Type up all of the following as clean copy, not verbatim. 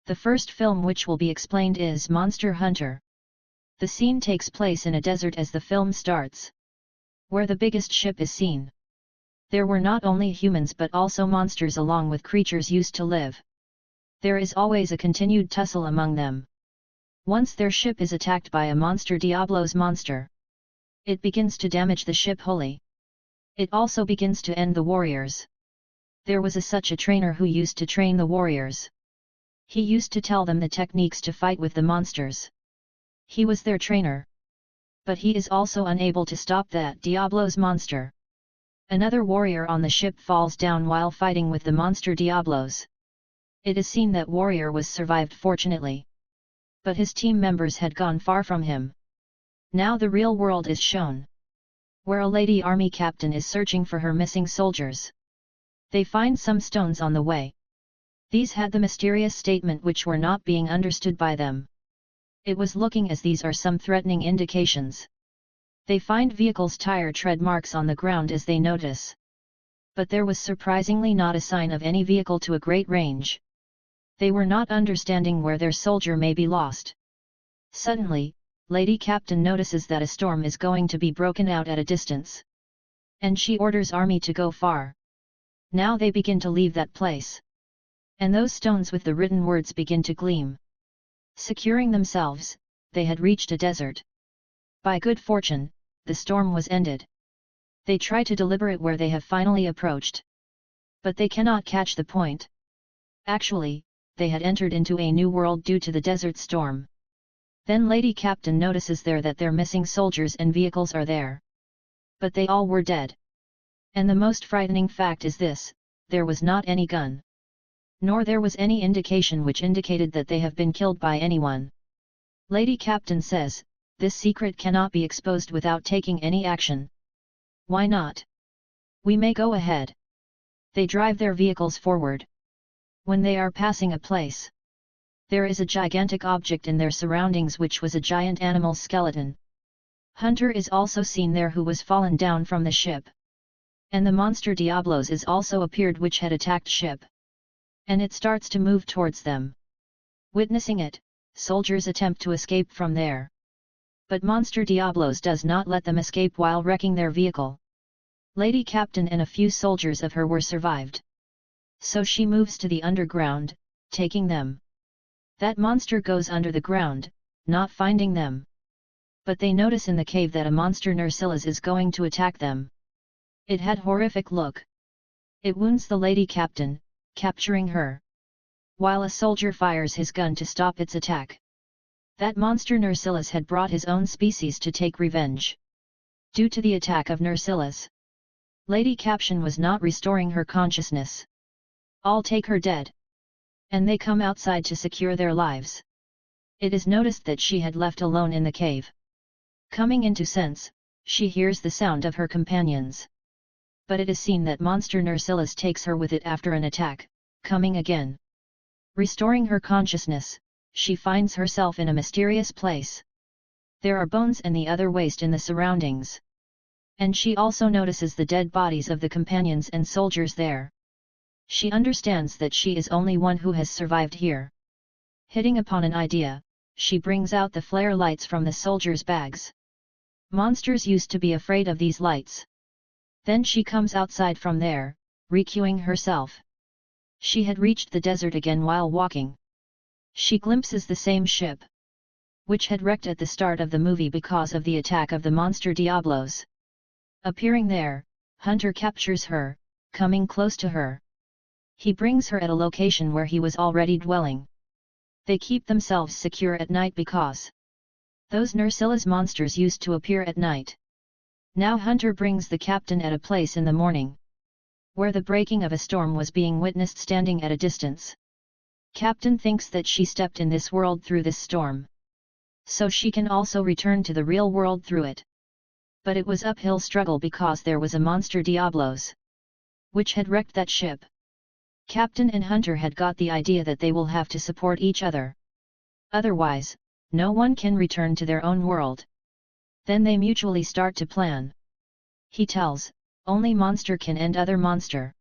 The first film which will be explained is Monster Hunter. The scene takes place in a desert as the film starts, where the biggest ship is seen. There were not only humans but also monsters along with creatures used to live. There is always a continued tussle among them. Once their ship is attacked by a monster, Diablo's monster, it begins to damage the ship wholly. It also begins to end the warriors. There was such a trainer who used to train the warriors. He used to tell them the techniques to fight with the monsters. He was their trainer. But he is also unable to stop that Diablo's monster. Another warrior on the ship falls down while fighting with the monster Diablos. It is seen that warrior was survived fortunately. But his team members had gone far from him. Now the real world is shown, where a lady army captain is searching for her missing soldiers. They find some stones on the way. These had the mysterious statement which were not being understood by them. It was looking as these are some threatening indications. They find vehicles' tire tread marks on the ground as they notice. But there was surprisingly not a sign of any vehicle to a great range. They were not understanding where their soldier may be lost. Suddenly, Lady Captain notices that a storm is going to be broken out at a distance. And she orders army to go far. Now they begin to leave that place. And those stones with the written words begin to gleam. Securing themselves, they had reached a desert. By good fortune, the storm was ended. They try to deliberate where they have finally approached. But they cannot catch the point. Actually, they had entered into a new world due to the desert storm. Then Lady Captain notices there that their missing soldiers and vehicles are there. But they all were dead. And the most frightening fact is this: there was not any gun. Nor there was any indication which indicated that they have been killed by anyone. Lady Captain says, this secret cannot be exposed without taking any action. Why not? We may go ahead. They drive their vehicles forward. When they are passing a place, there is a gigantic object in their surroundings which was a giant animal skeleton. Hunter is also seen there who was fallen down from the ship. And the monster Diablos is also appeared which had attacked ship. And it starts to move towards them. Witnessing it, soldiers attempt to escape from there. But monster Diablos does not let them escape while wrecking their vehicle. Lady Captain and a few soldiers of her were survived. So she moves to the underground, taking them. That monster goes under the ground, not finding them. But they notice in the cave that a monster Nersilas is going to attack them. It had horrific look. It wounds the Lady Captain, capturing her. While a soldier fires his gun to stop its attack. That monster Nersilas had brought his own species to take revenge. Due to the attack of Nersilas, Lady Captain was not restoring her consciousness. All take her dead. And they come outside to secure their lives. It is noticed that she had left alone in the cave. Coming into sense, she hears the sound of her companions. But it is seen that monster Nersilas takes her with it after an attack, coming again. Restoring her consciousness, she finds herself in a mysterious place. There are bones and the other waste in the surroundings. And she also notices the dead bodies of the companions and soldiers there. She understands that she is only one who has survived here. Hitting upon an idea, she brings out the flare lights from the soldiers' bags. Monsters used to be afraid of these lights. Then she comes outside from there, recuing herself. She had reached the desert again while walking. She glimpses the same ship, which had wrecked at the start of the movie because of the attack of the monster Diablos. Appearing there, Hunter captures her, coming close to her. He brings her at a location where he was already dwelling. They keep themselves secure at night because those Nersilas monsters used to appear at night. Now Hunter brings the captain at a place in the morning, where the breaking of a storm was being witnessed standing at a distance. Captain thinks that she stepped in this world through this storm, so she can also return to the real world through it. But it was uphill struggle because there was a monster Diablos, which had wrecked that ship. Captain and Hunter had got the idea that they will have to support each other. Otherwise, no one can return to their own world. Then they mutually start to plan. He tells, only monster can end other monster.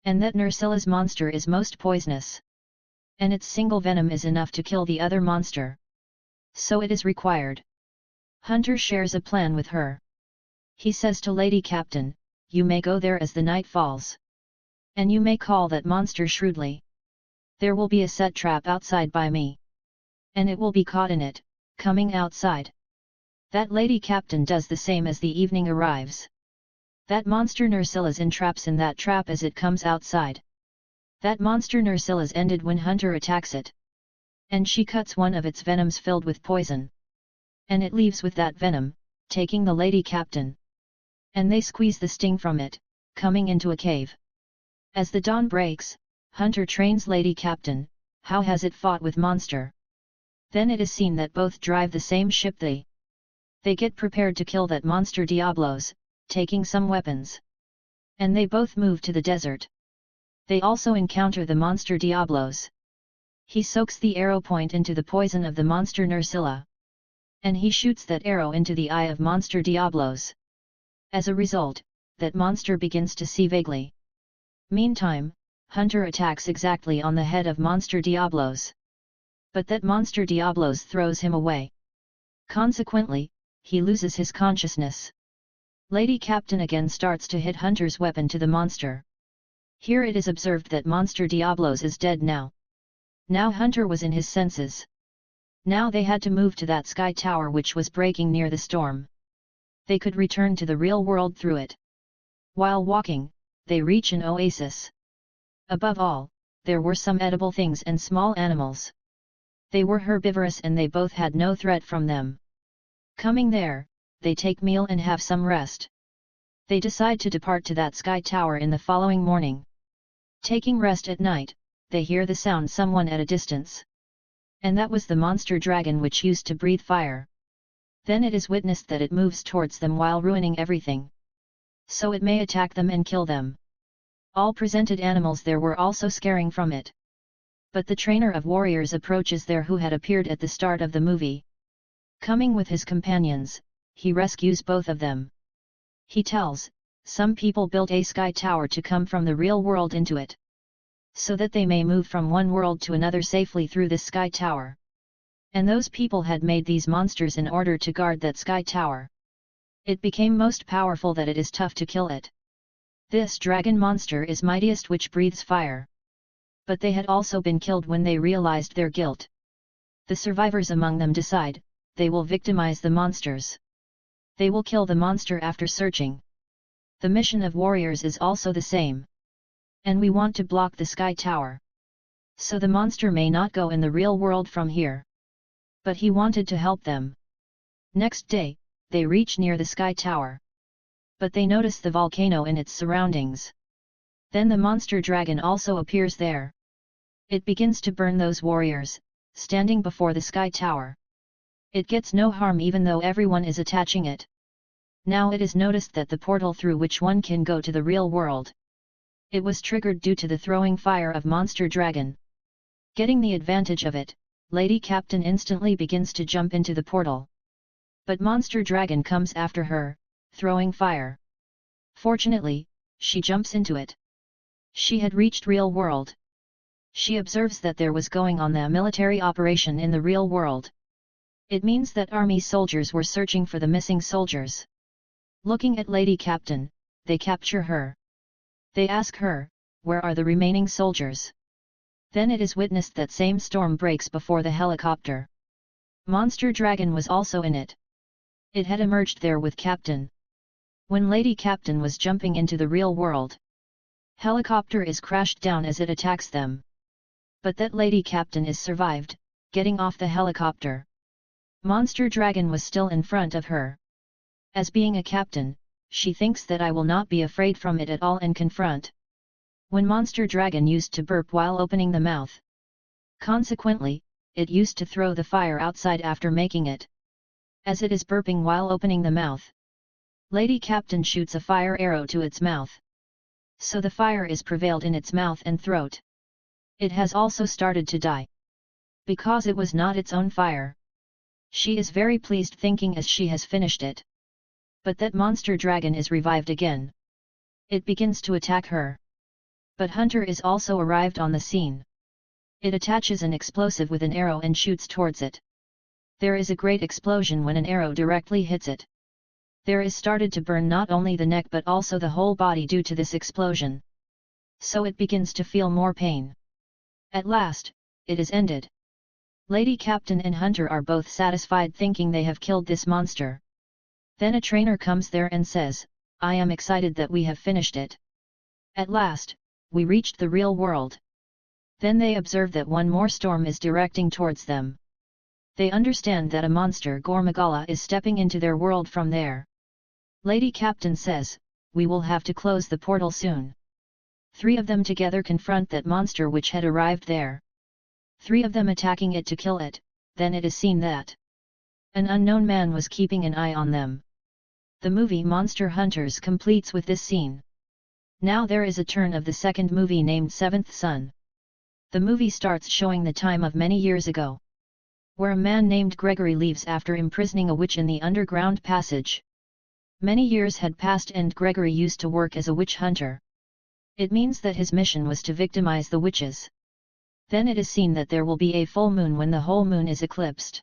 And that Nersilas monster is most poisonous. and its single venom is enough to kill the other monster. So it is required. Hunter shares a plan with her. He says to Lady Captain, "You may go there as the night falls. And you may call that monster shrewdly. There will be a set trap outside by me. And it will be caught in it, coming outside." That Lady Captain does the same as the evening arrives. That monster Nersilla's entraps in that trap as it comes outside. That monster Nersilla's ended when Hunter attacks it. And she cuts one of its venoms filled with poison. And it leaves with that venom, taking the Lady Captain. And they squeeze the sting from it, coming into a cave. As the dawn breaks, Hunter trains Lady Captain, how has it fought with monster. Then it is seen that both drive the same ship. They get prepared to kill that monster Diablos, taking some weapons. And they both move to the desert. They also encounter the monster Diablos. He soaks the arrow point into the poison of the monster Nersilla. And he shoots that arrow into the eye of monster Diablos. As a result, that monster begins to see vaguely. Meantime, Hunter attacks exactly on the head of monster Diablos. But that monster Diablos throws him away. Consequently, he loses his consciousness. Lady Captain again starts to hit Hunter's weapon to the monster. Here it is observed that monster Diablos is dead now. Now Hunter was in his senses. Now they had to move to that sky tower which was breaking near the storm. They could return to the real world through it. While walking, they reach an oasis. Above all, there were some edible things and small animals. They were herbivorous and they both had no threat from them. Coming there, they take meal and have some rest. They decide to depart to that sky tower in the following morning. Taking rest at night, they hear the sound someone at a distance. And that was the monster dragon which used to breathe fire. Then it is witnessed that it moves towards them while ruining everything. So it may attack them and kill them. All presented animals there were also scaring from it. But the trainer of warriors approaches there who had appeared at the start of the movie. Coming with his companions, he rescues both of them. He tells, some people built a sky tower to come from the real world into it. So that they may move from one world to another safely through this sky tower. And those people had made these monsters in order to guard that sky tower. It became most powerful that it is tough to kill it. This dragon monster is mightiest which breathes fire. But they had also been killed when they realized their guilt. The survivors among them decide, they will victimize the monsters. They will kill the monster after searching. The mission of warriors is also the same. And we want to block the sky tower. So the monster may not go in the real world from here. But he wanted to help them. Next day, they reach near the sky tower. But they notice the volcano in its surroundings. Then the monster dragon also appears there. It begins to burn those warriors, standing before the sky tower. It gets no harm even though everyone is attaching it. Now it is noticed that the portal through which one can go to the real world. It was triggered due to the throwing fire of monster dragon. Getting the advantage of it, Lady Captain instantly begins to jump into the portal. But monster dragon comes after her, throwing fire. Fortunately, she jumps into it. She had reached real world. She observes that there was going on the military operation in the real world. It means that army soldiers were searching for the missing soldiers. Looking at Lady Captain, they capture her. They ask her, where are the remaining soldiers? Then it is witnessed that same storm breaks before the helicopter. Monster Dragon was also in it. It had emerged there with Captain. When Lady Captain was jumping into the real world, helicopter is crashed down as it attacks them. But that Lady Captain is survived, getting off the helicopter. Monster Dragon was still in front of her. As being a captain, she thinks that I will not be afraid from it at all and confront. When Monster Dragon used to burp while opening the mouth. Consequently, it used to throw the fire outside after making it. As it is burping while opening the mouth, Lady Captain shoots a fire arrow to its mouth. So the fire is prevailed in its mouth and throat. It has also started to die. Because it was not its own fire. She is very pleased thinking as she has finished it. But that monster dragon is revived again. It begins to attack her. But Hunter is also arrived on the scene. It attaches an explosive with an arrow and shoots towards it. There is a great explosion when an arrow directly hits it. There is started to burn not only the neck but also the whole body due to this explosion. So it begins to feel more pain. At last, it is ended. Lady Captain and Hunter are both satisfied thinking they have killed this monster. Then a trainer comes there and says, I am excited that we have finished it. At last, we reached the real world. Then they observe that one more storm is directing towards them. They understand that a monster Gormagala is stepping into their world from there. Lady Captain says, we will have to close the portal soon. 3 of them together confront that monster which had arrived there. 3 of them attacking it to kill it, then it is seen that an unknown man was keeping an eye on them. The movie Monster Hunters completes with this scene. Now there is a turn of the second movie named Seventh Son. The movie starts showing the time of many years ago, where a man named Gregory leaves after imprisoning a witch in the underground passage. Many years had passed and Gregory used to work as a witch hunter. It means that his mission was to victimize the witches. Then it is seen that there will be a full moon when the whole moon is eclipsed.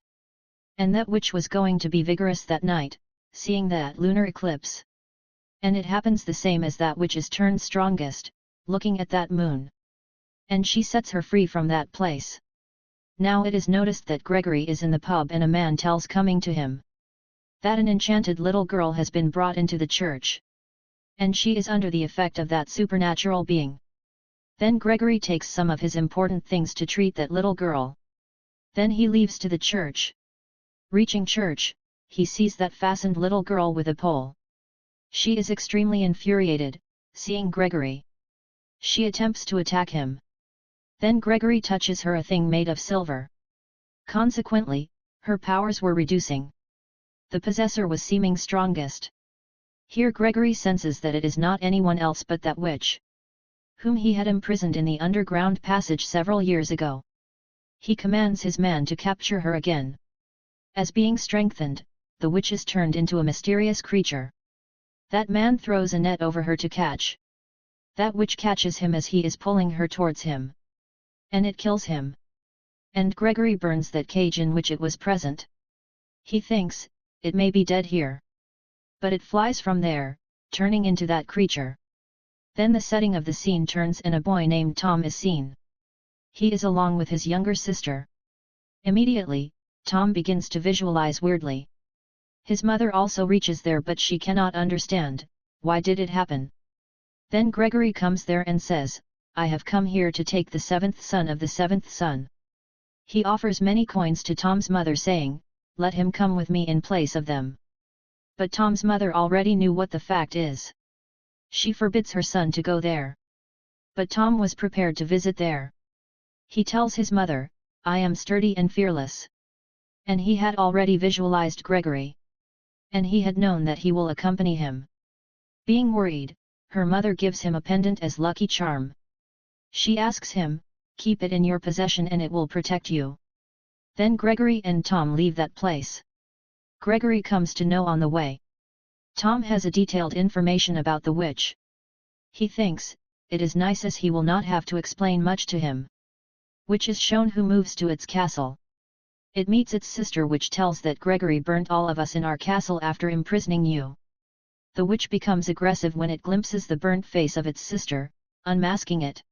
And that witch was going to be vigorous that night, seeing that lunar eclipse. And it happens the same as that witch is turned strongest, looking at that moon. And she sets her free from that place. Now it is noticed that Gregory is in the pub and a man tells coming to him that an enchanted little girl has been brought into the church. And she is under the effect of that supernatural being. Then Gregory takes some of his important things to treat that little girl. Then he leaves to the church. Reaching church, he sees that fastened little girl with a pole. She is extremely infuriated, seeing Gregory. She attempts to attack him. Then Gregory touches her a thing made of silver. Consequently, her powers were reducing. The possessor was seeming strongest. Here Gregory senses that it is not anyone else but that witch, whom he had imprisoned in the underground passage several years ago. He commands his man to capture her again. As being strengthened, the witch is turned into a mysterious creature. That man throws a net over her to catch. That witch catches him as he is pulling her towards him. And it kills him. And Gregory burns that cage in which it was present. He thinks, it may be dead here. But it flies from there, turning into that creature. Then the setting of the scene turns and a boy named Tom is seen. He is along with his younger sister. Immediately, Tom begins to visualize weirdly. His mother also reaches there but she cannot understand, why did it happen? Then Gregory comes there and says, I have come here to take the 7th son of the 7th son. He offers many coins to Tom's mother saying, let him come with me in place of them. But Tom's mother already knew what the fact is. She forbids her son to go there. But Tom was prepared to visit there. He tells his mother, I am sturdy and fearless. And he had already visualized Gregory. And he had known that he will accompany him. Being worried, her mother gives him a pendant as lucky charm. She asks him, keep it in your possession and it will protect you. Then Gregory and Tom leave that place. Gregory comes to know on the way. Tom has a detailed information about the witch. He thinks, it is nice as he will not have to explain much to him. Witch is shown who moves to its castle. It meets its sister which tells that Gregory burnt all of us in our castle after imprisoning you. The witch becomes aggressive when it glimpses the burnt face of its sister, unmasking it.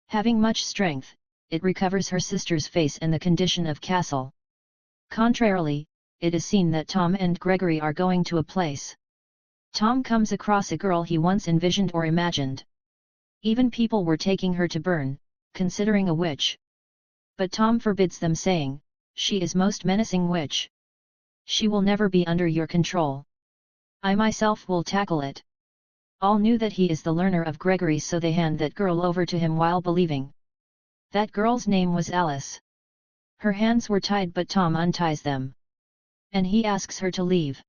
Having much strength, it recovers her sister's face and the condition of castle. Contrarily, it is seen that Tom and Gregory are going to a place. Tom comes across a girl he once envisioned or imagined. Even people were taking her to burn, considering a witch. But Tom forbids them saying, she is most menacing witch. She will never be under your control. I myself will tackle it. All knew that he is the learner of Gregory so they hand that girl over to him while believing. That girl's name was Alice. Her hands were tied but Tom unties them. And he asks her to leave.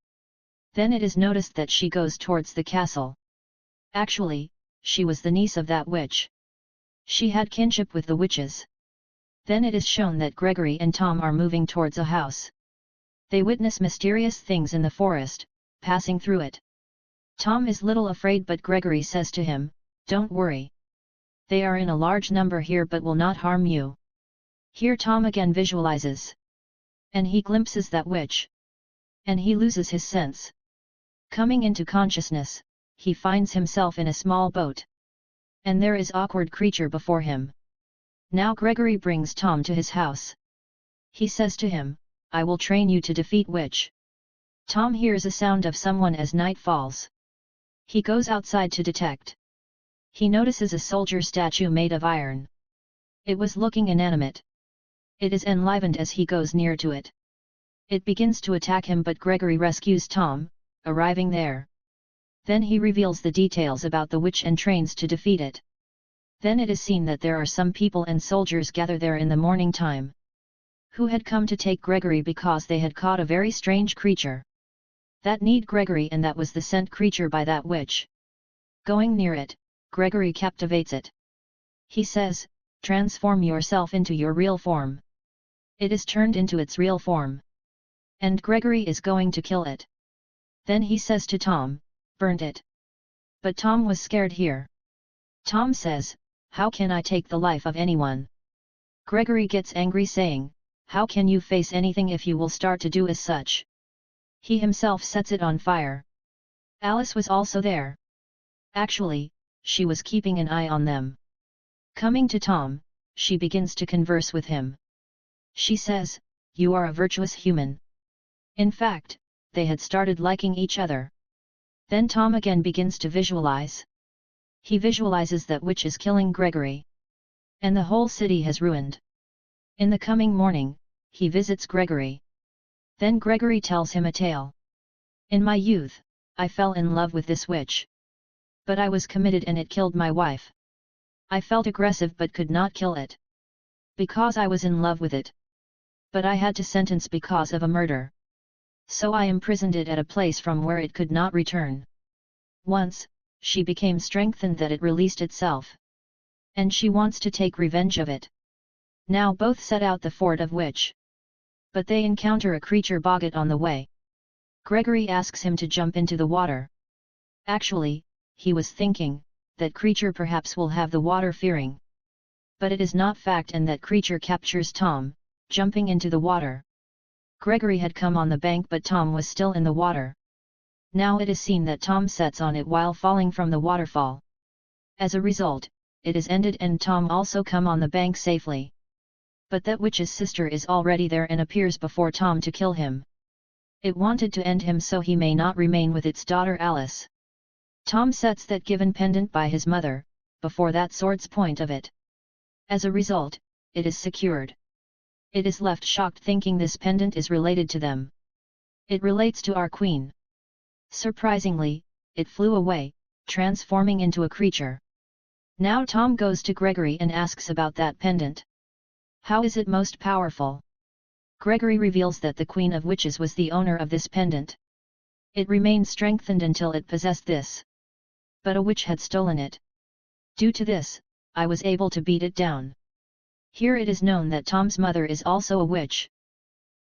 Then it is noticed that she goes towards the castle. Actually, she was the niece of that witch. She had kinship with the witches. Then it is shown that Gregory and Tom are moving towards a house. They witness mysterious things in the forest, passing through it. Tom is little afraid but Gregory says to him, don't worry. They are in a large number here but will not harm you. Here Tom again visualizes. And he glimpses that witch. And he loses his sense. Coming into consciousness, he finds himself in a small boat. And there is awkward creature before him. Now Gregory brings Tom to his house. He says to him, I will train you to defeat witch. Tom hears a sound of someone as night falls. He goes outside to detect. He notices a soldier statue made of iron. It was looking inanimate. It is enlivened as he goes near to it. It begins to attack him, but Gregory rescues Tom, arriving there. Then he reveals the details about the witch and trains to defeat it. Then it is seen that there are some people and soldiers gather there in the morning time, who had come to take Gregory because they had caught a very strange creature that need Gregory, and that was the sent creature by that witch. Going near it, Gregory captivates it. He says, transform yourself into your real form. It is turned into its real form. And Gregory is going to kill it. Then he says to Tom, burnt it. But Tom was scared here. Tom says, how can I take the life of anyone? Gregory gets angry, saying, how can you face anything if you will start to do as such? He himself sets it on fire. Alice was also there. Actually, she was keeping an eye on them. Coming to Tom, she begins to converse with him. She says, you are a virtuous human. In fact, they had started liking each other. Then Tom again begins to visualize. He visualizes that witch is killing Gregory. And the whole city has ruined. In the coming morning, he visits Gregory. Then Gregory tells him a tale. In my youth, I fell in love with this witch. But I was committed and it killed my wife. I felt aggressive but could not kill it. Because I was in love with it. But I had to sentence because of a murder. So I imprisoned it at a place from where it could not return. Once, she became strengthened that it released itself. And she wants to take revenge of it. Now both set out the fort of witch. But they encounter a creature boggart on the way. Gregory asks him to jump into the water. Actually, he was thinking, that creature perhaps will have the water fearing. But it is not fact, and that creature captures Tom, jumping into the water. Gregory had come on the bank, but Tom was still in the water. Now it is seen that Tom sets on it while falling from the waterfall. As a result, it is ended and Tom also come on the bank safely. But that witch's sister is already there and appears before Tom to kill him. It wanted to end him so he may not remain with its daughter Alice. Tom sets that given pendant by his mother, before that sword's point of it. As a result, it is secured. It is left shocked, thinking this pendant is related to them. It relates to our queen. Surprisingly, it flew away, transforming into a creature. Now Tom goes to Gregory and asks about that pendant. How is it most powerful? Gregory reveals that the Queen of Witches was the owner of this pendant. It remained strengthened until it possessed this. But a witch had stolen it. Due to this, I was able to beat it down. Here it is known that Tom's mother is also a witch.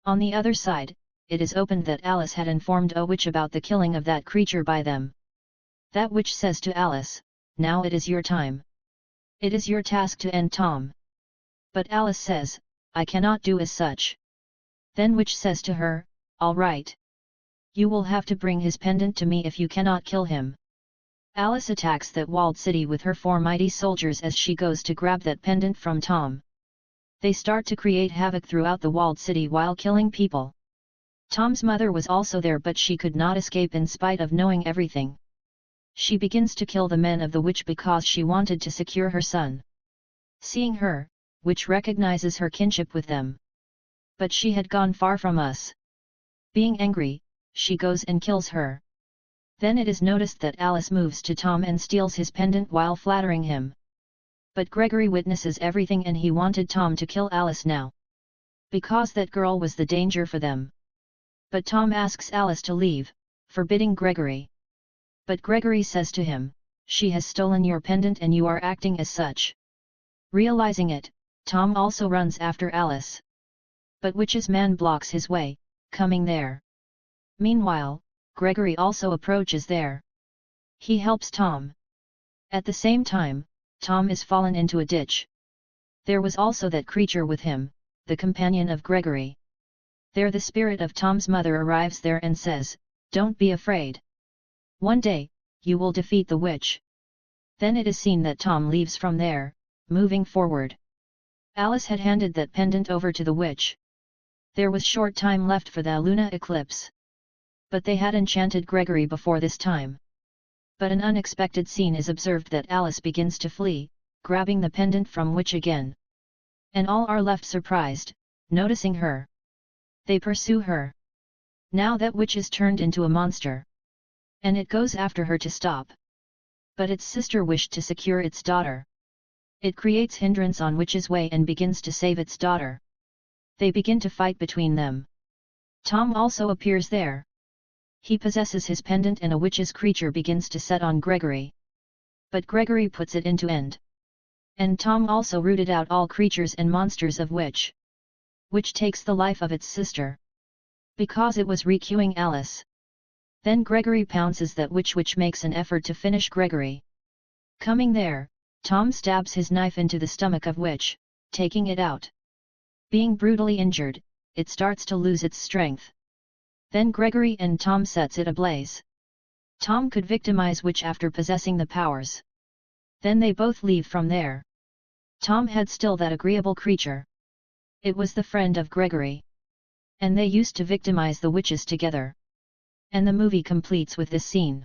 On the other side, it is opened that Alice had informed a witch about the killing of that creature by them. That witch says to Alice, now it is your time. It is your task to end Tom. But Alice says, I cannot do as such. Then witch says to her, all right. You will have to bring his pendant to me if you cannot kill him. Alice attacks that walled city with her 4 mighty soldiers as she goes to grab that pendant from Tom. They start to create havoc throughout the walled city while killing people. Tom's mother was also there, but she could not escape in spite of knowing everything. She begins to kill the men of the witch because she wanted to secure her son. Seeing her, witch recognizes her kinship with them. But she had gone far from us. Being angry, she goes and kills her. Then it is noticed that Alice moves to Tom and steals his pendant while flattering him. But Gregory witnesses everything and he wanted Tom to kill Alice now. Because that girl was the danger for them. But Tom asks Alice to leave, forbidding Gregory. But Gregory says to him, she has stolen your pendant and you are acting as such. Realizing it, Tom also runs after Alice. But witch's man blocks his way, coming there. Meanwhile, Gregory also approaches there. He helps Tom. At the same time, Tom is fallen into a ditch. There was also that creature with him, the companion of Gregory. There the spirit of Tom's mother arrives there and says, "Don't be afraid. One day, you will defeat the witch." Then it is seen that Tom leaves from there, moving forward. Alice had handed that pendant over to the witch. There was short time left for the lunar eclipse. But they had enchanted Gregory before this time. But an unexpected scene is observed that Alice begins to flee, grabbing the pendant from witch again. And all are left surprised, noticing her. They pursue her. Now that witch is turned into a monster. And it goes after her to stop. But its sister wished to secure its daughter. It creates hindrance on witch's way and begins to save its daughter. They begin to fight between them. Tom also appears there. He possesses his pendant and a witch's creature begins to set on Gregory. But Gregory puts it into end. And Tom also rooted out all creatures and monsters of witch. Which takes the life of its sister. Because it was recuing Alice. Then Gregory pounces that witch, which makes an effort to finish Gregory. Coming there, Tom stabs his knife into the stomach of witch, taking it out. Being brutally injured, it starts to lose its strength. Then Gregory and Tom sets it ablaze. Tom could victimize witch after possessing the powers. Then they both leave from there. Tom had still that agreeable creature. It was the friend of Gregory. And they used to victimize the witches together. And the movie completes with this scene.